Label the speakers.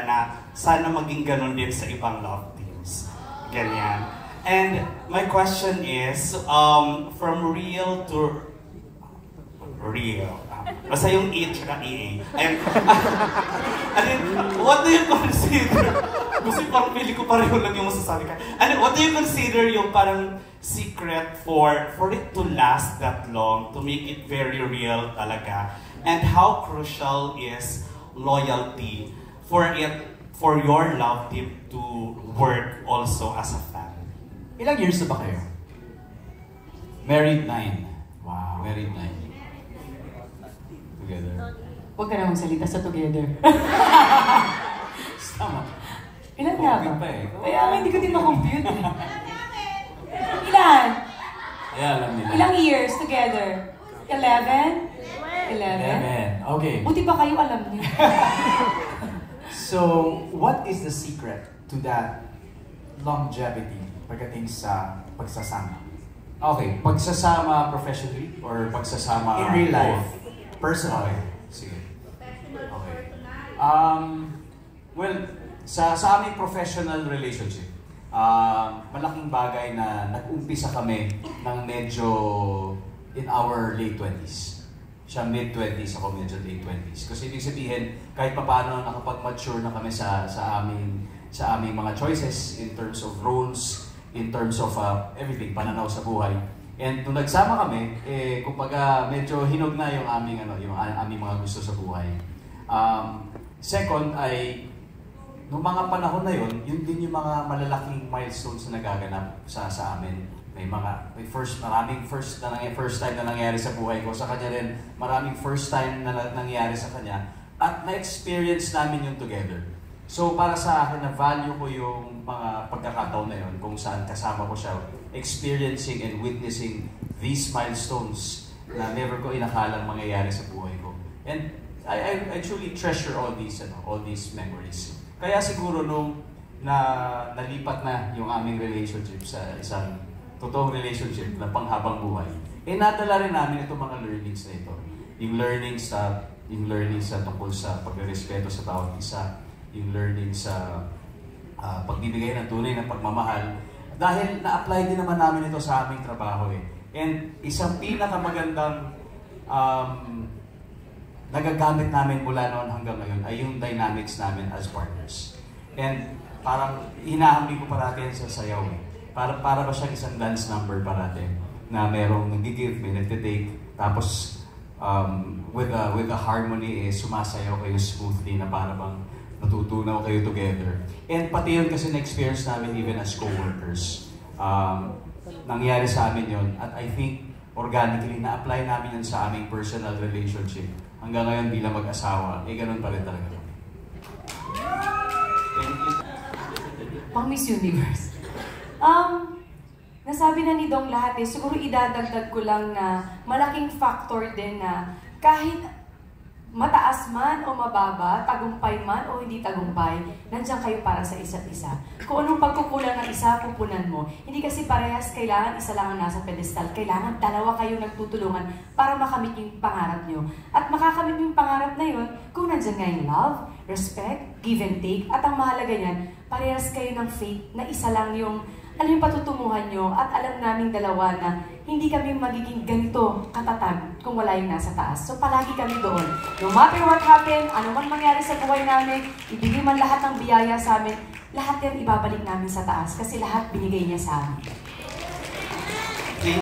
Speaker 1: na sana maging ganun din sa ibang love teams. Ganyan. And my question is, from real to real. Basta yung E tsaka EA. And what do you consider? Kasi parang pili ko pareho lang yung masasabi ka. And what do you consider yung parang secret for it to last that long, to make it very real talaga? And how crucial is loyalty for your love team to work also as a family?
Speaker 2: Ilang years na ba kayo? Married 9. Wow, married 9. Together.
Speaker 3: Huwag ka na magsalita sa together.
Speaker 2: Tama.
Speaker 3: Ilan nga ba?
Speaker 2: Pa eh.
Speaker 3: Kaya hindi ko din makompute. Ilan?
Speaker 2: Kaya alam nila.
Speaker 3: Ilang years together? 11? 11?
Speaker 2: Okay.
Speaker 3: Buti pa kayo alam niyo.
Speaker 2: So, what is the secret to that longevity pagdating sa pagsasama? Okay, pagsasama professionally or pagsasama
Speaker 4: in real life?
Speaker 2: Personally. Sige. Okay. Well, sa aming professional relationship, malaking bagay na nag-umpisa kami ng medyo in our late 20s. Siya mid-20s, ako medyo late 20s. Kasi ibig sabihin, kahit paano nakapag-mature na kami sa aming mga choices in terms of roles, in terms of everything, pananaw sa buhay. And nung nagsama kami, kumbaga medyo hinog na yung aming mga gusto sa buhay. Second ay, nung mga panahon na yun din yung mga malalaking milestones na nagaganap sa amin. Maraming first time na nangyari sa buhay ko. Sa kanya rin, maraming first time na nangyari sa kanya. At na-experience namin yun together. So para sa akin, na-value ko yung mga pagkakataon na yun kung saan kasama ko siya, experiencing and witnessing these milestones na never ko inakalang mangyayari sa buhay ko. And I truly treasure all these memories. Kaya siguro nung nalipat na yung aming relationship sa isang totoong relationship na panghabang buhay, nadala rin namin itong mga learnings na ito. Yung learnings sa tungkol sa pagrespeto sa bawat isa, yung learnings sa pagbibigay ng tunay na pagmamahal. Dahil na-apply din naman namin ito sa aming trabaho eh. And isang pinakamagandang nagagamit namin mula noon hanggang ngayon ay yung dynamics namin as partners. And parang hinahambing ko parati sa sayaw eh. Para ba siyang isang dance number parati na merong nag-give, may nag-take, tapos with a harmony sumasayaw kayo smoothly na para bang natutunaw kayo together. And pati yun kasi na-experience namin even as co-workers. Nangyari sa amin yun at I think organically na-apply namin yun sa aming personal relationship. Hanggang ngayon bilang mag-asawa, ganun pa rin talaga kami.
Speaker 3: Pang Miss Universe. Nasabi na ni Dong lahat eh. Siguro idadagdag ko lang na malaking factor din na kahit mataas man o mababa, tagumpay man o hindi tagumpay, nandiyan kayo para sa isa't isa. Kung anong pagkukulang ng isa, pupunan mo. Hindi kasi parehas kailangan isa lang ang nasa pedestal. Kailangan dalawa kayo nagtutulungan para makamit yung pangarap nyo. At makakamit yung pangarap na yun kung nandiyan nga yung love, respect, give and take, at ang mahalaga niyan, parehas kayo ng faith na isa lang yung alam yung patutunguhan nyo at alam naming dalawa na hindi kami magiging ganito katatag kung wala yung nasa taas. So palagi kami doon. No matter what happen, ano man mangyari sa buhay namin, ibigay man lahat ng biyaya sa amin, lahat yan ibabalik namin sa taas kasi lahat binigay niya sa amin.